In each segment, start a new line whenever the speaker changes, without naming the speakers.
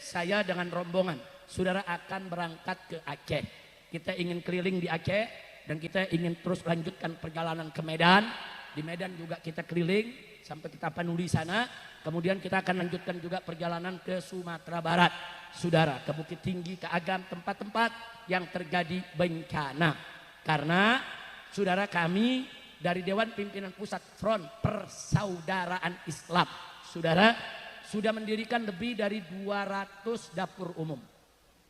saya dengan rombongan, saudara akan berangkat ke Aceh. Kita ingin keliling di Aceh dan kita ingin terus lanjutkan perjalanan ke Medan. Di Medan juga kita keliling sampai kita Tapanuli sana. Kemudian kita akan lanjutkan juga perjalanan ke Sumatera Barat, saudara, ke Bukit Tinggi, ke Agam, tempat-tempat yang terjadi bencana. Karena saudara, kami dari Dewan Pimpinan Pusat Front Persaudaraan Islam, saudara, sudah mendirikan lebih dari 200 dapur umum.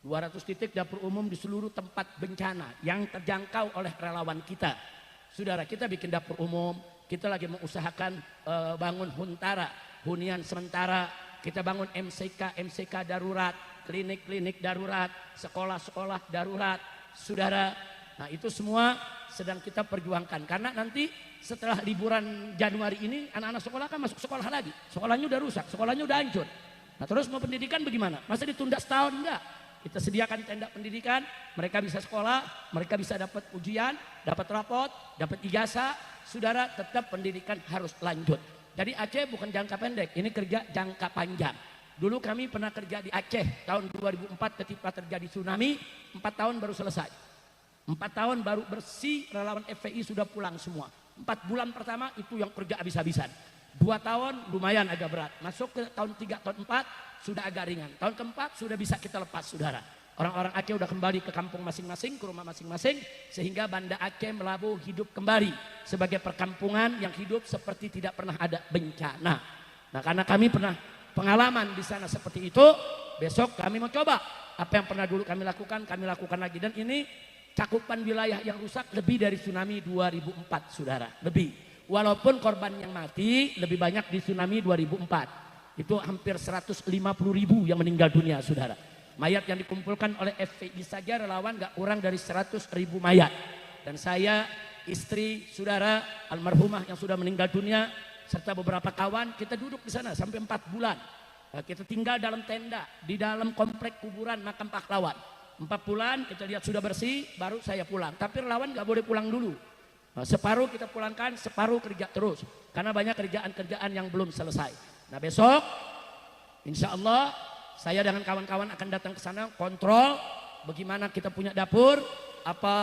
200 titik dapur umum di seluruh tempat bencana yang terjangkau oleh relawan kita. Saudara, kita bikin dapur umum, kita lagi mengusahakan bangun huntara, hunian sementara, kita bangun MCK darurat, klinik darurat, sekolah darurat, saudara. Nah, itu semua sedang kita perjuangkan karena nanti setelah liburan Januari ini anak-anak sekolah kan masuk sekolah lagi, sekolahnya udah rusak, sekolahnya udah hancur. Nah, terus mau pendidikan bagaimana? Masa ditunda setahun? Enggak. Kita sediakan tenda pendidikan, mereka bisa sekolah, mereka bisa dapat ujian, dapat rapot, dapat ijazah. Saudara, tetap pendidikan harus lanjut. Jadi Aceh bukan jangka pendek, ini kerja jangka panjang. Dulu kami pernah kerja di Aceh tahun 2004 ketika terjadi tsunami, 4 tahun baru selesai. 4 tahun baru bersih, relawan FPI sudah pulang semua. 4 bulan pertama itu yang kerja habis-habisan. 2 tahun lumayan agak berat. Masuk ke tahun 3, tahun 4 sudah agak ringan. Tahun keempat sudah bisa kita lepas, saudara. Orang-orang Aceh udah kembali ke kampung masing-masing, ke rumah masing-masing. Sehingga Banda Aceh Melabu hidup kembali sebagai perkampungan yang hidup seperti tidak pernah ada bencana. Nah, karena kami pernah pengalaman di sana seperti itu, besok kami mau coba apa yang pernah dulu kami lakukan lagi. Dan ini cakupan wilayah yang rusak lebih dari tsunami 2004, saudara, lebih. Walaupun korban yang mati lebih banyak di tsunami 2004. Itu hampir 150.000 yang meninggal dunia, saudara. Mayat yang dikumpulkan oleh FPI saja relawan gak kurang dari 100.000 mayat. Dan saya, istri, saudara, almarhumah yang sudah meninggal dunia, serta beberapa kawan, kita duduk di sana sampai 4 bulan. Kita tinggal dalam tenda, di dalam komplek kuburan makam pahlawan. 4 bulan kita lihat sudah bersih, baru saya pulang. Tapi relawan gak boleh pulang dulu. Separuh kita pulangkan, separuh kerja terus. Karena banyak kerjaan-kerjaan yang belum selesai. Nah, besok insya Allah saya dengan kawan-kawan akan datang ke sana, kontrol bagaimana kita punya dapur, apa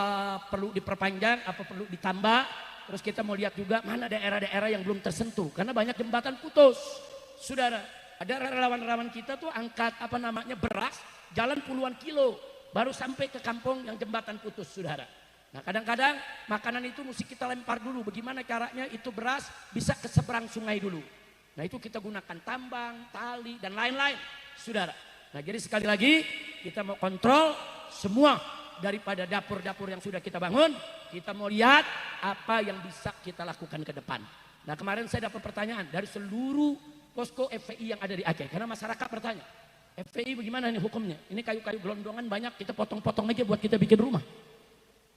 perlu diperpanjang, apa perlu ditambah. Terus kita mau lihat juga mana daerah-daerah yang belum tersentuh. Karena banyak jembatan putus, saudara. Ada relawan-relawan kita tuh angkat beras, jalan puluhan kilo. Baru sampai ke kampung yang jembatan putus, saudara. Nah, kadang-kadang makanan itu mesti kita lempar dulu. Bagaimana caranya itu beras bisa ke seberang sungai dulu. Nah, itu kita gunakan tambang, tali, dan lain-lain, saudara. Nah, jadi sekali lagi kita mau kontrol semua daripada dapur-dapur yang sudah kita bangun. Kita mau lihat apa yang bisa kita lakukan ke depan. Nah, kemarin saya dapat pertanyaan dari seluruh posko FPI yang ada di Aceh. Karena masyarakat bertanya, FPI bagaimana nih hukumnya? Ini kayu-kayu gelondongan banyak, kita potong-potong aja buat kita bikin rumah.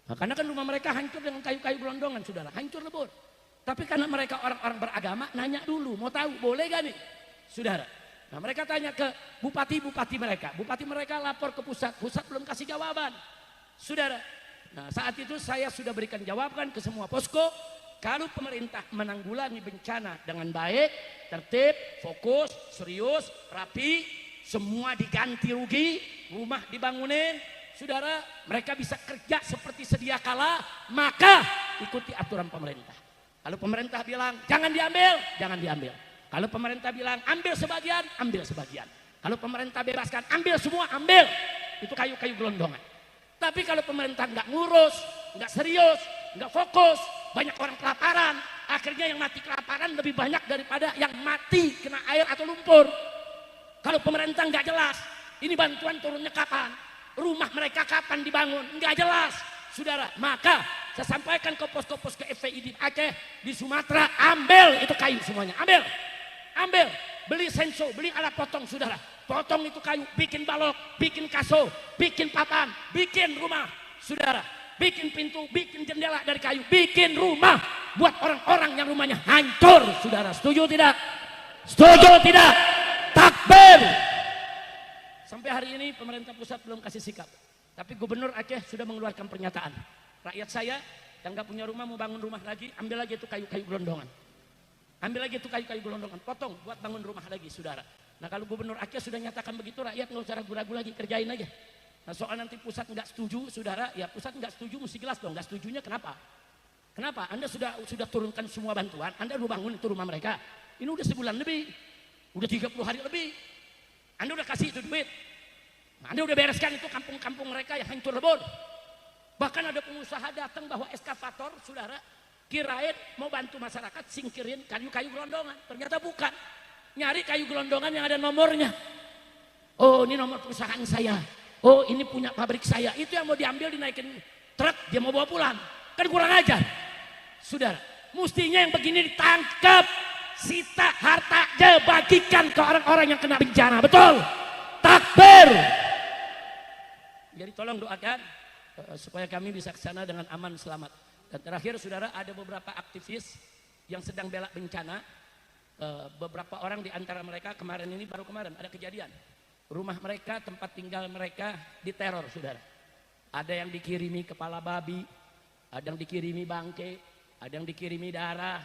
Nah, karena kan rumah mereka hancur dengan kayu-kayu gelondongan, saudara, hancur lebur. Tapi karena mereka orang-orang beragama, nanya dulu, mau tahu boleh gak nih, saudara? Nah, mereka tanya ke bupati mereka. Bupati mereka lapor ke pusat belum kasih jawaban, saudara. Nah, saat itu saya sudah berikan jawaban ke semua posko. Kalau pemerintah menanggulangi bencana dengan baik, tertib, fokus, serius, rapi, semua diganti rugi, rumah dibangunin, saudara, mereka bisa kerja seperti sedia kala, maka ikuti aturan pemerintah. Kalau pemerintah bilang jangan diambil, jangan diambil. Kalau pemerintah bilang ambil sebagian, ambil sebagian. Kalau pemerintah bebaskan, ambil semua, ambil. Itu kayu-kayu gelondongan. Tapi kalau pemerintah nggak ngurus, nggak serius, nggak fokus, banyak orang kelaparan. Akhirnya yang mati kelaparan lebih banyak daripada yang mati kena air atau lumpur. Kalau pemerintah nggak jelas, ini bantuan turunnya kapan? Rumah mereka kapan dibangun? Nggak jelas, saudara. Maka saya sampaikan ke posko-posko FPI di Aceh, di Sumatera, ambil itu kayu semuanya, ambil. Beli senso, beli alat potong, saudara. Potong itu kayu, bikin balok, bikin kaso, bikin papan, bikin rumah, saudara. Bikin pintu, bikin jendela dari kayu, bikin rumah buat orang-orang yang rumahnya hancur, saudara. Setuju tidak? Setuju tidak? Takbir. Sampai hari ini pemerintah pusat belum kasih sikap. Tapi Gubernur Aceh sudah mengeluarkan pernyataan. Rakyat saya yang gak punya rumah mau bangun rumah lagi, ambil lagi itu kayu-kayu gelondongan. Ambil lagi itu kayu-kayu gelondongan, potong buat bangun rumah lagi, saudara. Nah kalau Gubernur Aceh sudah nyatakan begitu, rakyat nggak usah ragu-ragu lagi, kerjain aja. Nah soal nanti pusat nggak setuju, saudara, ya pusat nggak setuju mesti jelas dong, nggak setujunya kenapa? Kenapa? Anda sudah turunkan semua bantuan, Anda udah bangun itu rumah mereka. Ini udah sebulan lebih, udah 30 hari lebih. Anda udah kasih itu duit. Anda udah bereskan itu kampung-kampung mereka yang hancur lebur. Bahkan ada pengusaha datang bawa eskavator, saudara, kirain mau bantu masyarakat singkirin kayu-kayu gelondongan. Ternyata bukan. Nyari kayu gelondongan yang ada nomornya. Oh ini nomor perusahaan saya. Oh ini punya pabrik saya. Itu yang mau diambil dinaikin truk, dia mau bawa pulang. Kan kurang ajar. Saudara, mestinya yang begini ditangkap. Sita harta bagikan ke orang-orang yang kena bencana. Betul? Takbir. Jadi tolong doakan supaya kami bisa ke sana dengan aman selamat. Dan terakhir saudara, ada beberapa aktivis yang sedang bela bencana. Beberapa orang di antara mereka baru kemarin ada kejadian. Rumah mereka, tempat tinggal mereka diteror saudara. Ada yang dikirimi kepala babi, ada yang dikirimi bangke, ada yang dikirimi darah,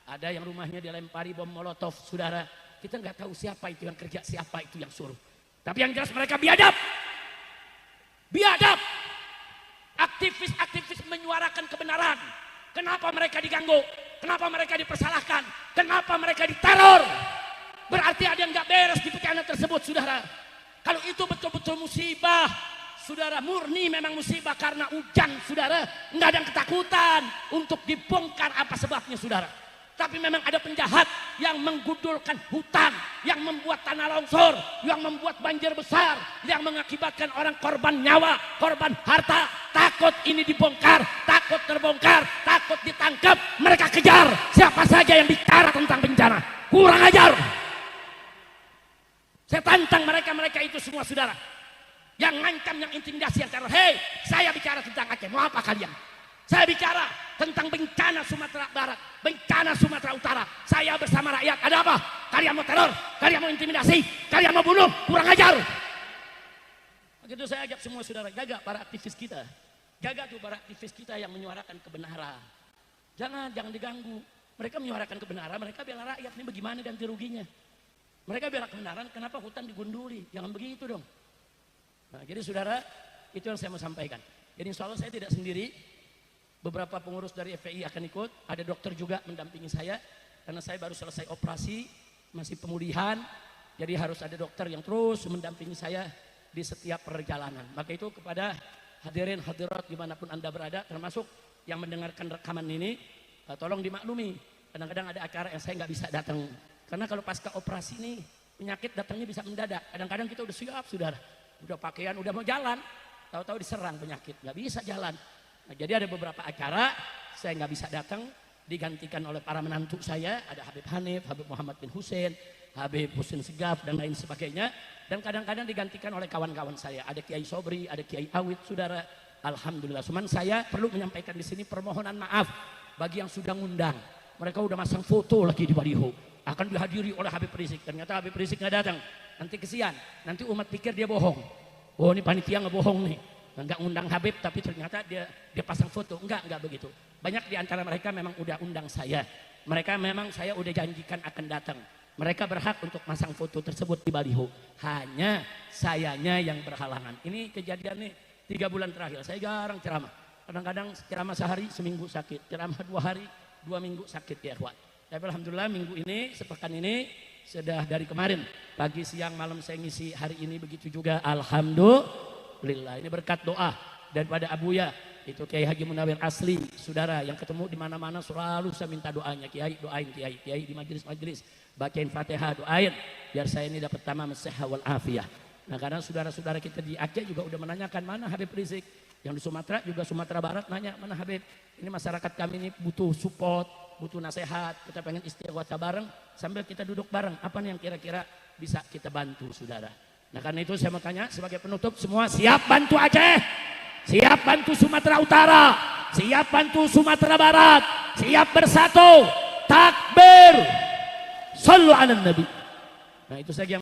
ada yang rumahnya dilempari bom molotov saudara. Kita nggak tahu siapa itu yang kerja, siapa itu yang suruh. Tapi yang jelas mereka biadab. Biadab. Aktivis-aktivis menyuarakan kebenaran. Kenapa mereka diganggu? Kenapa mereka dipersalahkan? Kenapa mereka diteror? Berarti ada yang nggak beres di bencana tersebut, saudara. Kalau itu betul-betul musibah, saudara, murni memang musibah karena hujan, saudara. Nggak ada yang ketakutan untuk dibongkar apa sebabnya, saudara. Tapi memang ada penjahat yang menggundulkan hutan, yang membuat tanah longsor, yang membuat banjir besar, yang mengakibatkan orang korban nyawa, korban harta. Takut ini dibongkar, takut terbongkar, takut ditangkap. Mereka kejar siapa saja yang bicara tentang bencana. Kurang ajar. Saya tantang mereka itu semua, saudara. Yang ngancam, yang intimidasi, yang teror. Hei, saya bicara tentang Aceh, mau apa kalian? Saya bicara tentang bencana Sumatera Barat, bencana Sumatera Utara. Saya bersama rakyat. Ada apa? Kalian mau teror? Kalian mau intimidasi? Kalian mau bunuh? Kurang ajar. Begitu saya ajak semua saudara, jaga para aktivis kita. Jaga tuh para aktivis kita yang menyuarakan kebenaran. Jangan diganggu. Mereka menyuarakan kebenaran, mereka bela rakyat. Ini bagaimana ganti ruginya? Mereka bela kebenaran, kenapa hutan digunduli? Jangan begitu dong. Nah, jadi saudara, itu yang saya mau sampaikan. Jadi insya Allah saya tidak sendiri. Beberapa pengurus dari FPI akan ikut, ada dokter juga mendampingi saya karena saya baru selesai operasi, masih pemulihan, jadi harus ada dokter yang terus mendampingi saya di setiap perjalanan. Maka itu kepada hadirin hadirat dimanapun Anda berada, termasuk yang mendengarkan rekaman ini, tolong dimaklumi, kadang-kadang ada acara yang saya nggak bisa datang, karena kalau pasca operasi ini penyakit datangnya bisa mendadak. Kadang-kadang kita udah siap, saudara, udah pakaian, udah mau jalan, tahu-tahu diserang penyakit, nggak bisa jalan. Nah, jadi ada beberapa acara saya nggak bisa datang, digantikan oleh para menantu saya, ada Habib Hanif, Habib Muhammad bin Hussein, Habib Husin Segaf dan lain sebagainya. Dan kadang-kadang digantikan oleh kawan-kawan saya, ada Kiai Sobri, ada Kiai Awid, saudara. Alhamdulillah. Cuman saya perlu menyampaikan di sini permohonan maaf bagi yang sudah ngundang. Mereka udah masang foto lagi di baliho, akan dihadiri oleh Habib Rizik. Ternyata Habib Rizik nggak datang. Nanti kesian, nanti umat pikir dia bohong. Oh ini panitia ngebohong nih. Enggak undang Habib tapi ternyata dia pasang foto. Enggak begitu. Banyak di antara mereka memang udah undang saya. Mereka memang saya udah janjikan akan datang. Mereka berhak untuk masang foto tersebut di baliho. Hanya sayanya yang berhalangan. Ini kejadian nih 3 bulan terakhir. Saya jarang ceramah. Kadang-kadang ceramah sehari seminggu sakit. Ceramah 2 hari 2 minggu sakit ya ikhwan. Tapi alhamdulillah minggu ini, sepekan ini sudah dari kemarin. Pagi, siang, malam saya ngisi, hari ini begitu juga. Alhamdulillah. Ini berkat doa daripada Abuya, itu Kiai Haji Munawir asli, saudara yang ketemu di mana-mana selalu saya minta doanya. Kiai doain, Kiai di majelis-majelis bacain Fatihah, doain biar saya ini dapat tamam sehat wal afiyah. Nah karena saudara-saudara kita di Aceh juga udah menanyakan mana Habib Rizik, yang di Sumatera juga Sumatera Barat nanya mana Habib. Ini masyarakat kami ini butuh support, butuh nasihat, kita pengen istighosah bareng sambil kita duduk bareng. Apa nih yang kira-kira bisa kita bantu saudara? Nah karena itu saya mau tanya sebagai penutup, semua siap bantu Aceh? Siap bantu Sumatera Utara? Siap bantu Sumatera Barat? Siap bersatu? Takbir! Sallu ala Nabi. Nah itu saja.